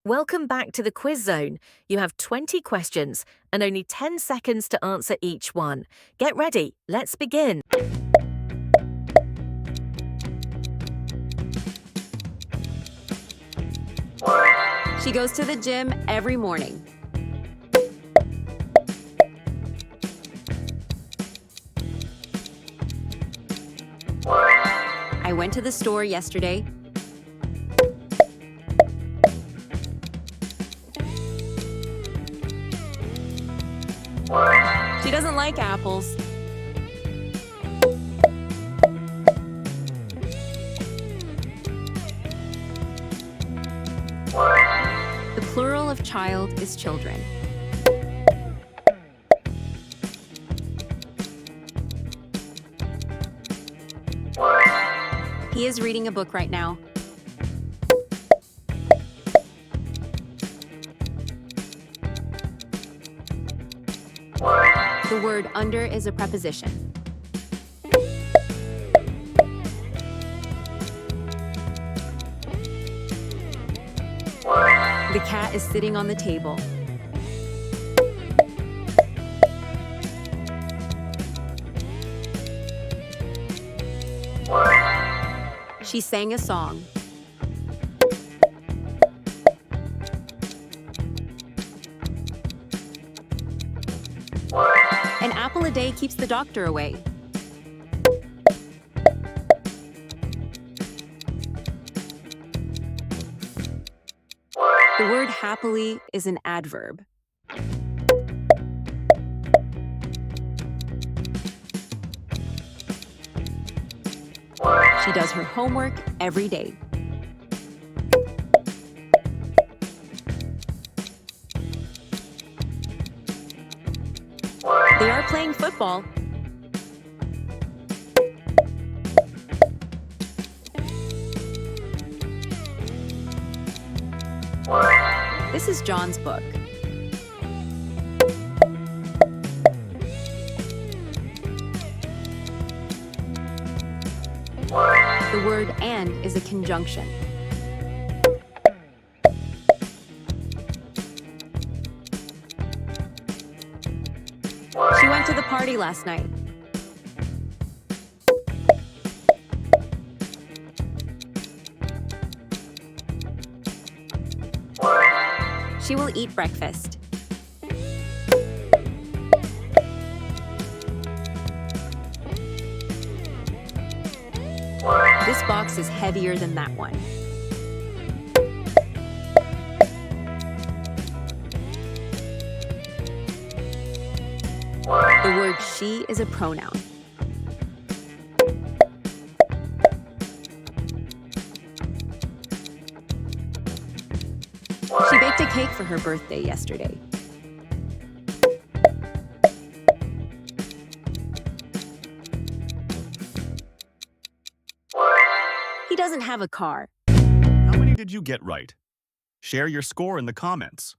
Welcome back to the quiz zone. You have 20 questions and only 10 seconds to answer each one. Get ready, let's begin. She goes to the gym every morning. I went to the store yesterday. She doesn't like apples. The plural of child is children. He is reading a book right now. The word under is a preposition. The cat is sitting on the table. She sang a song. An apple a day keeps the doctor away. The word happily is an adverb. She does her homework every day. They are playing football. This is John's book. The word and is a conjunction. She went to the party last night. She will eat breakfast. This box is heavier than that one. The word she is a pronoun. She baked a cake for her birthday yesterday. He doesn't have a car. How many did you get right? Share your score in the comments.